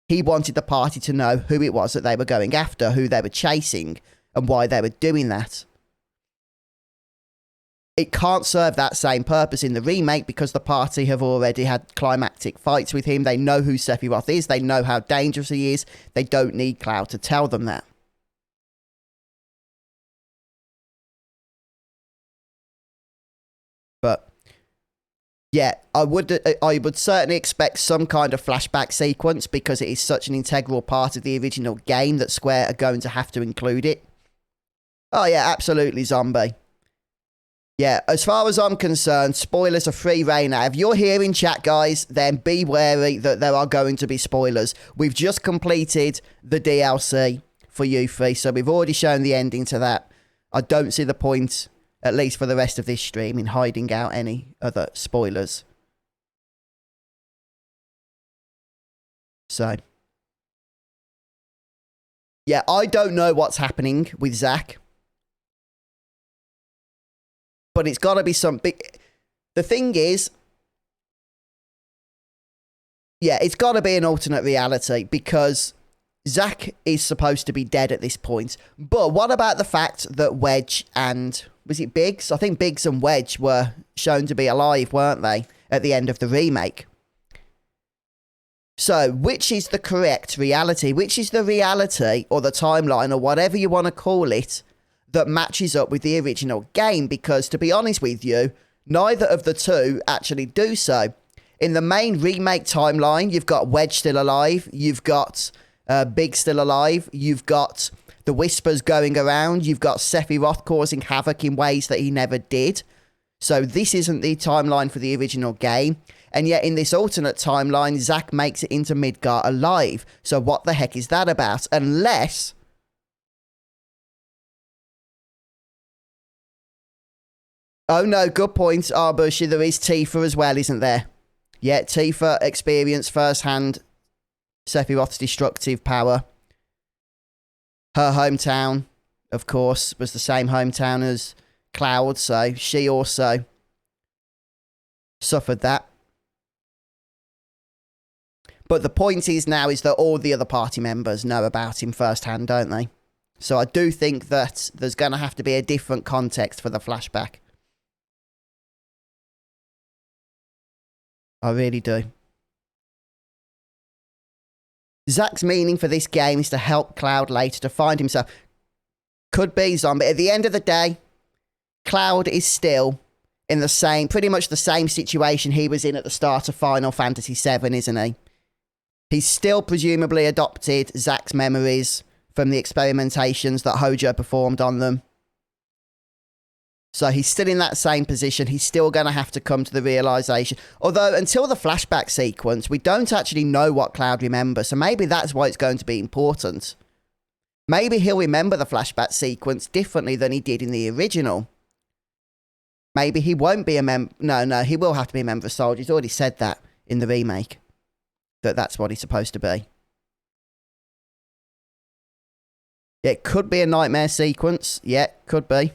He wanted the party to know who it was that they were going after, who they were chasing, and why they were doing that. it can't serve that same purpose in the remake because the party have already had climactic fights with him. They know who Sephiroth is. They know how dangerous he is. They don't need Cloud to tell them that. But yeah, I would certainly expect some kind of flashback sequence because it is such an integral part of the original game that Square are going to have to include it. Oh yeah, absolutely, Zombie. Yeah, as far as I'm concerned, spoilers are free reign now. If you're here in chat, guys, then be wary that there are going to be spoilers. We've just completed the DLC for Yuffie, so we've already shown the ending to that. I don't see the point, at least for the rest of this stream, in hiding out any other spoilers. So, yeah, I don't know what's happening with Zack. But it's got to be something. The thing is, yeah, it's got to be an alternate reality because Zack is supposed to be dead at this point. But what about the fact that Wedge and, was it Biggs? I think Biggs and Wedge were shown to be alive, weren't they, at the end of the remake? So, which is the correct reality? Which is the reality or the timeline or whatever you want to call it that matches up with the original game? Because, to be honest with you, neither of the two actually do so. In the main remake timeline, you've got Wedge still alive, you've got Big still alive, you've got the Whispers going around, you've got Sephiroth causing havoc in ways that he never did. So this isn't the timeline for the original game. And yet in this alternate timeline, Zack makes it into Midgar alive. So what the heck is that about? Unless... Oh no, good point, Arbushi. There is Tifa as well, isn't there? Yeah, Tifa experienced firsthand Sephiroth's destructive power. Her hometown, of course, was the same hometown as Cloud, so she also suffered that. But the point is now is that all the other party members know about him firsthand, don't they? So I do think that there's going to have to be a different context for the flashback. I really do. Zack's meaning for this game is to help Cloud later to find himself. Could be, Zombie. At the end of the day, Cloud is still in the same, pretty much the same situation he was in at the start of Final Fantasy VII, isn't he? He's still presumably adopted Zack's memories from the experimentations that Hojo performed on them. So he's still in that same position. He's still going to have to come to the realisation. Although, until the flashback sequence, we don't actually know what Cloud remembers. So maybe that's why it's going to be important. Maybe he'll remember the flashback sequence differently than he did in the original. Maybe he won't be a member... No, he will have to be a member of Soldier. He's already said that in the remake. That's what he's supposed to be. Yeah, it could be a nightmare sequence. Yeah, could be.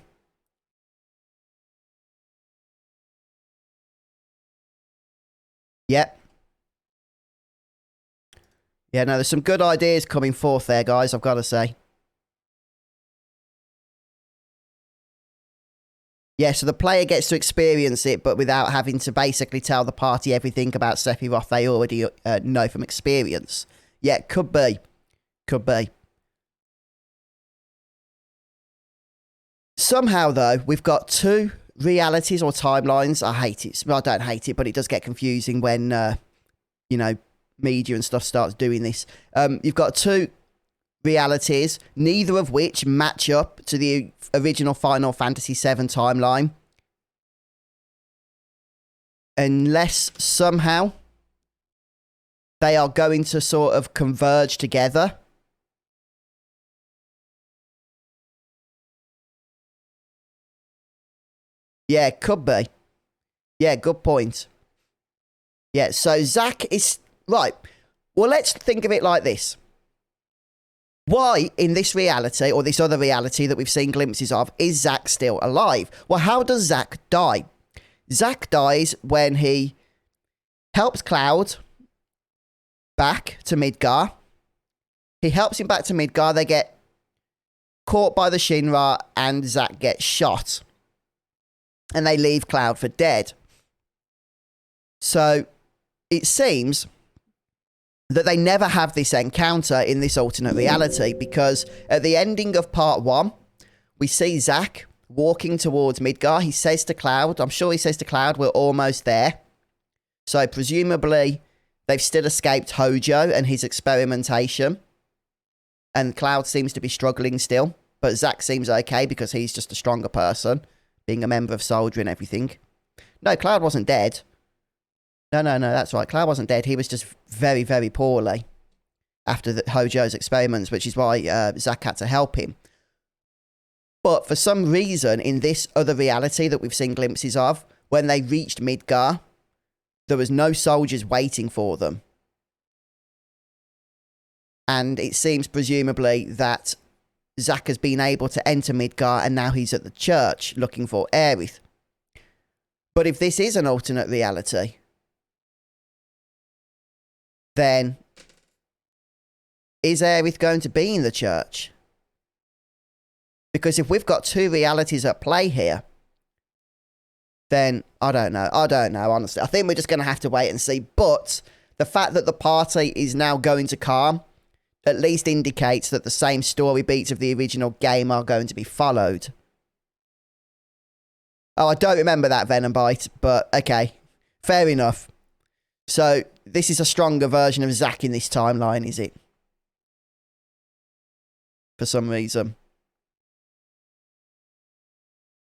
Yep. Yeah, no, there's some good ideas coming forth there, guys, I've got to say. Yeah, so the player gets to experience it, but without having to basically tell the party everything about Sephiroth they already know from experience. Yeah, could be. Could be. Somehow, though, we've got two realities or timelines. I hate it. Well, I don't hate it, but it does get confusing when, you know, media and stuff starts doing this. You've got two realities, neither of which match up to the original Final Fantasy VII timeline. Unless somehow they are going to sort of converge together. Yeah, could be. Yeah, good point. Yeah, so Zack is... Right. Well, let's think of it like this. Why, in this reality, or this other reality that we've seen glimpses of, is Zack still alive? Well, how does Zack die? Zack dies when he helps Cloud back to Midgar. He helps him back to Midgar. They get caught by the Shinra, and Zack gets shot. and they leave Cloud for dead. So it seems that they never have this encounter in this alternate reality, because at the ending of part 1, we see Zack walking towards Midgar. He says to Cloud, I'm sure he says to Cloud, we're almost there. So presumably they've still escaped Hojo and his experimentation. And Cloud seems to be struggling still. But Zack seems okay because he's just a stronger person, being a member of Soldier and everything. No, Cloud wasn't dead. No, that's right. Cloud wasn't dead. He was just very, very poorly after Hojo's experiments, which is why Zack had to help him. But for some reason, in this other reality that we've seen glimpses of, when they reached Midgar, there was no soldiers waiting for them. And it seems presumably that Zack has been able to enter Midgar and now he's at the church looking for Aerith. But if this is an alternate reality, then is Aerith going to be in the church? Because if we've got two realities at play here, then I don't know, honestly. I think we're just going to have to wait and see. But the fact that the party is now going to Calm at least indicates that the same story beats of the original game are going to be followed. Oh, I don't remember that Venom Bite, but okay, fair enough. So this is a stronger version of Zack in this timeline, is it? For some reason.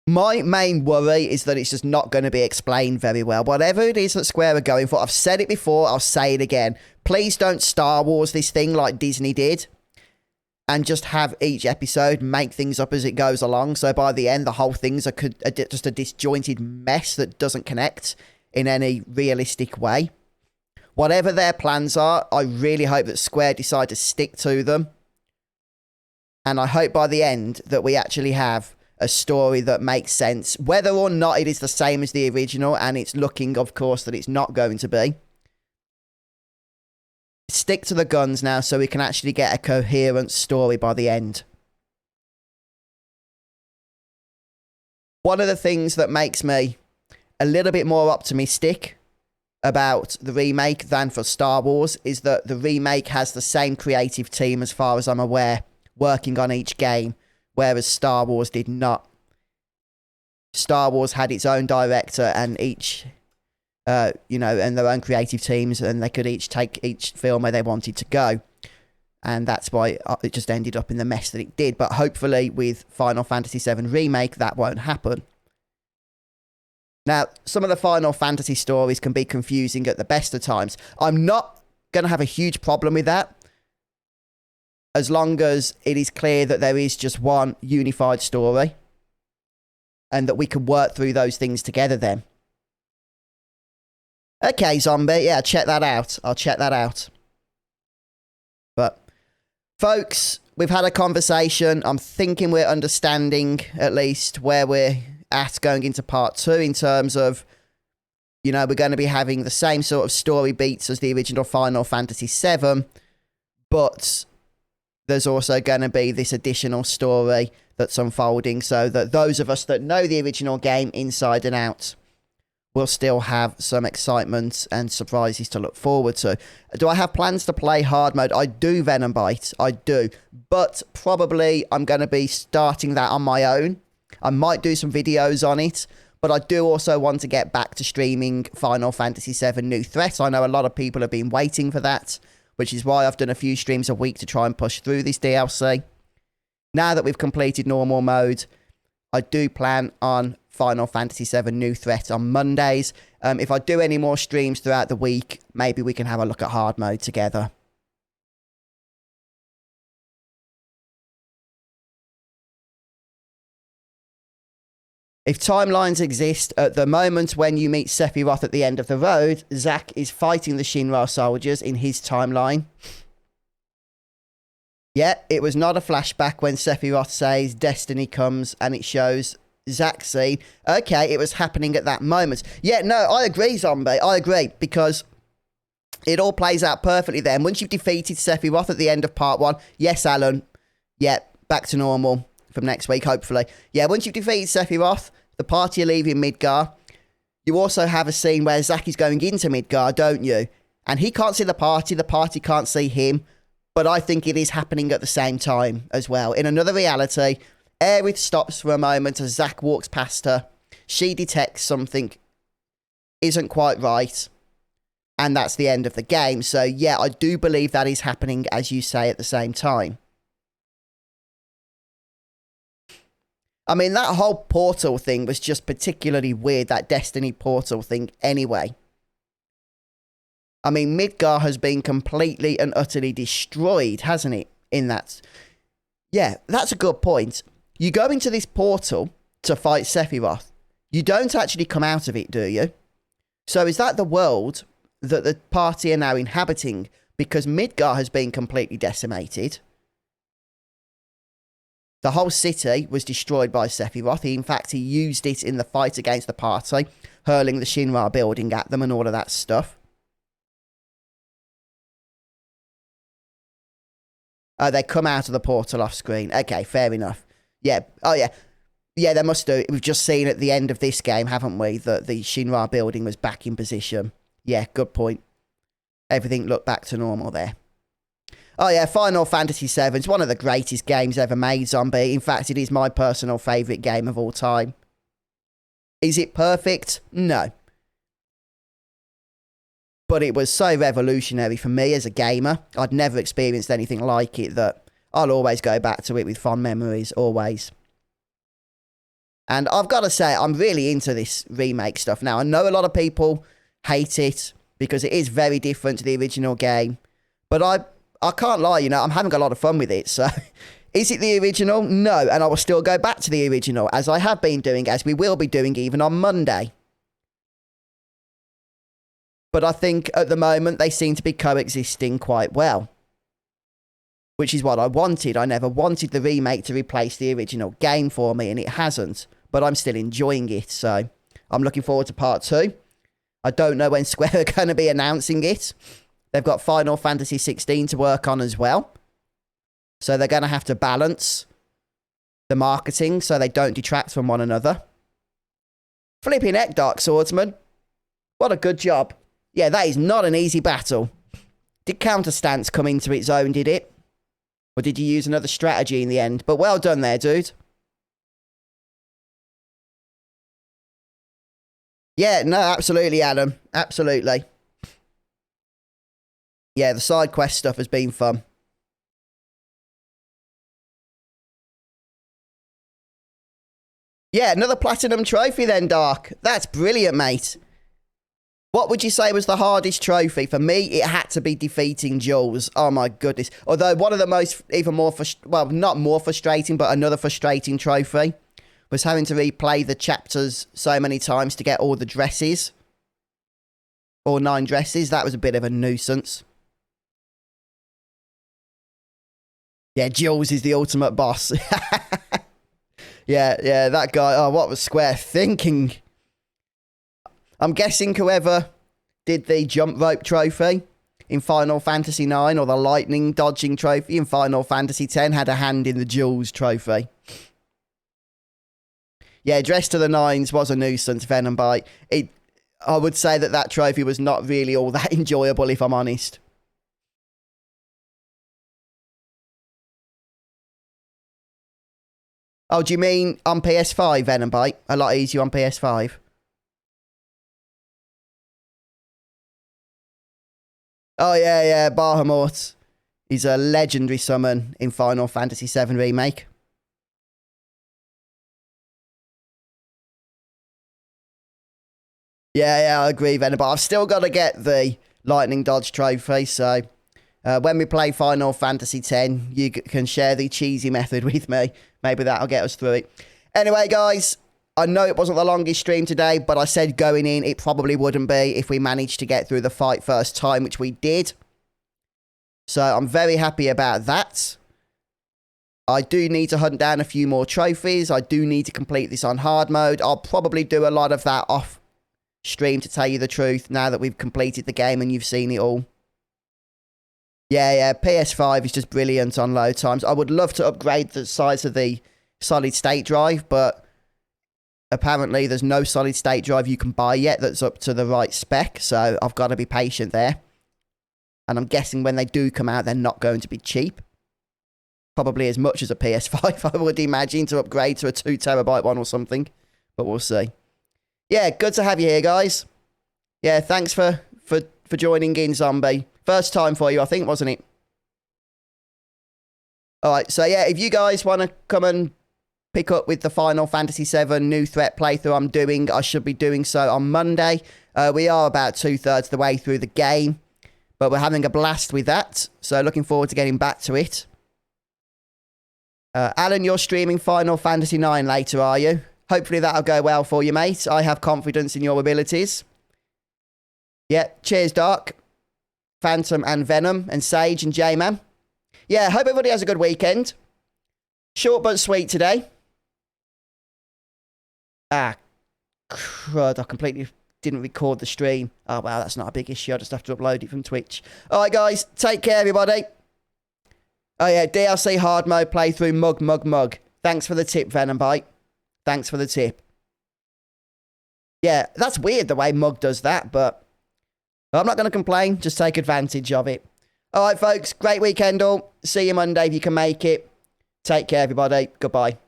My main worry is that it's just not going to be explained very well. Whatever it is that Square are going for, I've said it before, I'll say it again. Please don't Star Wars this thing like Disney did. And just have each episode make things up as it goes along. So by the end, the whole thing's just a disjointed mess that doesn't connect in any realistic way. Whatever their plans are, I really hope that Square decide to stick to them. And I hope by the end that we actually have a story that makes sense, whether or not it is the same as the original, and it's looking, of course, that it's not going to be. Stick to the guns now so we can actually get a coherent story by the end. One of the things that makes me a little bit more optimistic about the remake than for Star Wars is that the remake has the same creative team, as far as I'm aware, working on each game, whereas Star Wars did not. Star Wars had its own director and each, and their own creative teams, and they could each take each film where they wanted to go. And that's why it just ended up in the mess that it did. But hopefully with Final Fantasy VII Remake, that won't happen. Now, some of the Final Fantasy stories can be confusing at the best of times. I'm not going to have a huge problem with that, as long as it is clear that there is just one unified story and that we can work through those things together then. Okay, Zombie, yeah, check that out. I'll check that out. But, folks, we've had a conversation. I'm thinking we're understanding, at least, where we're at going into part 2 in terms of, we're going to be having the same sort of story beats as the original Final Fantasy VII, but there's also going to be this additional story that's unfolding, so that those of us that know the original game inside and out will still have some excitement and surprises to look forward to. Do I have plans to play hard mode? I do, Venom Bite. I do. But probably I'm going to be starting that on my own. I might do some videos on it, but I do also want to get back to streaming Final Fantasy VII New Threat. I know a lot of people have been waiting for that, which is why I've done a few streams a week to try and push through this DLC. Now that we've completed normal mode, I do plan on Final Fantasy VII New Threat on Mondays. If I do any more streams throughout the week, maybe we can have a look at hard mode together. If timelines exist, at the moment when you meet Sephiroth at the end of the road, Zack is fighting the Shinra soldiers in his timeline. Yeah, it was not a flashback when Sephiroth says Destiny comes and it shows Zack's scene. Okay, it was happening at that moment. Yeah, no, I agree, Zombie. I agree, because it all plays out perfectly then. Once you've defeated Sephiroth at the end of part 1, yes, Alan, yeah, back to normal from next week, hopefully. Yeah, once you've defeated Sephiroth, The party are leaving Midgar. You also have a scene where Zack is going into Midgar, don't you? And he can't see the party can't see him. But I think it is happening at the same time as well. In another reality, Aerith stops for a moment as Zack walks past her. She detects something isn't quite right. And that's the end of the game. So yeah, I do believe that is happening, as you say, at the same time. I mean, that whole portal thing was just particularly weird, that Destiny portal thing anyway. I mean, Midgar has been completely and utterly destroyed, hasn't it, in that? Yeah, that's a good point. You go into this portal to fight Sephiroth. You don't actually come out of it, do you? So is that the world that the party are now inhabiting? Because Midgar has been completely decimated. The whole city was destroyed by Sephiroth. In fact, he used it in the fight against the party, hurling the Shinra building at them and all of that stuff. They come out of the portal off screen. Okay, fair enough. Yeah. Oh, yeah. Yeah, they must do. We've just seen at the end of this game, haven't we, that the Shinra building was back in position. Yeah, good point. Everything looked back to normal there. Oh, yeah, Final Fantasy VII is one of the greatest games ever made, Zombie. In fact, it is my personal favourite game of all time. Is it perfect? No. But it was so revolutionary for me as a gamer. I'd never experienced anything like it that I'll always go back to it with fond memories, always. And I've got to say, I'm really into this remake stuff now. I know a lot of people hate it because it is very different to the original game. But I can't lie, you know, I'm having a lot of fun with it. So, is it the original? No. And I will still go back to the original, as I have been doing, as we will be doing even on Monday. But I think at the moment they seem to be coexisting quite well. Which is what I wanted. I never wanted the remake to replace the original game for me, and it hasn't. But I'm still enjoying it, so I'm looking forward to part 2. I don't know when Square are going to be announcing it. They've got Final Fantasy 16 to work on as well. So they're going to have to balance the marketing so they don't detract from one another. Flipping heck, Dark Swordsman. What a good job. Yeah, that is not an easy battle. Did Counter Stance come into its own, did it? Or did you use another strategy in the end? But well done there, dude. Yeah, no, absolutely, Adam. Absolutely. Yeah, the side quest stuff has been fun. Yeah, another platinum trophy then, Dark. That's brilliant, mate. What would you say was the hardest trophy? For me, it had to be defeating Jules. Oh my goodness. Although one of the most, even more, well, not more frustrating, but another frustrating trophy was having to replay the chapters so many times to get all the dresses. All 9 dresses. That was a bit of a nuisance. Yeah, Jules is the ultimate boss. Yeah, that guy. Oh, what was Square thinking? I'm guessing whoever did the jump rope trophy in Final Fantasy IX or the lightning dodging trophy in Final Fantasy X had a hand in the Jules trophy. Yeah, Dress to the Nines was a nuisance, Venom Bite. I would say that trophy was not really all that enjoyable, if I'm honest. Oh, do you mean on PS5, Venom Bite? A lot easier on PS5. Oh, yeah, Bahamut. He's a legendary summon in Final Fantasy VII Remake. Yeah, I agree, Venom, but I've still got to get the Lightning Dodge trophy, so when we play Final Fantasy X, you can share the cheesy method with me. Maybe that'll get us through it. Anyway, guys, I know it wasn't the longest stream today, but I said going in, it probably wouldn't be if we managed to get through the fight first time, which we did. So I'm very happy about that. I do need to hunt down a few more trophies. I do need to complete this on hard mode. I'll probably do a lot of that off stream, to tell you the truth, now that we've completed the game and you've seen it all. Yeah, PS5 is just brilliant on load times. I would love to upgrade the size of the solid state drive, but apparently there's no solid state drive you can buy yet that's up to the right spec, so I've got to be patient there. And I'm guessing when they do come out, they're not going to be cheap. Probably as much as a PS5, I would imagine, to upgrade to a 2 terabyte one or something. But we'll see. Yeah, good to have you here, guys. Yeah, thanks for joining in, Zombie. First time for you, I think, wasn't it? Alright, so yeah, if you guys want to come and pick up with the Final Fantasy VII New Threat playthrough I'm doing, I should be doing so on Monday. We are about 2/3 the way through the game, but we're having a blast with that, so looking forward to getting back to it. Alan, you're streaming Final Fantasy IX later, are you? Hopefully that'll go well for you, mate. I have confidence in your abilities. Yeah, cheers, Dark, Phantom and Venom, and Sage and J-Man. Yeah, hope everybody has a good weekend. Short but sweet today. Ah, crud, I completely didn't record the stream. Oh, wow, that's not a big issue. I just have to upload it from Twitch. All right, guys, take care, everybody. Oh, yeah, DLC hard mode playthrough, mug. Thanks for the tip, Venom Bite. Thanks for the tip. Yeah, that's weird the way Mug does that, but I'm not going to complain. Just take advantage of it. All right, folks, great weekend all. See you Monday if you can make it. Take care, everybody. Goodbye.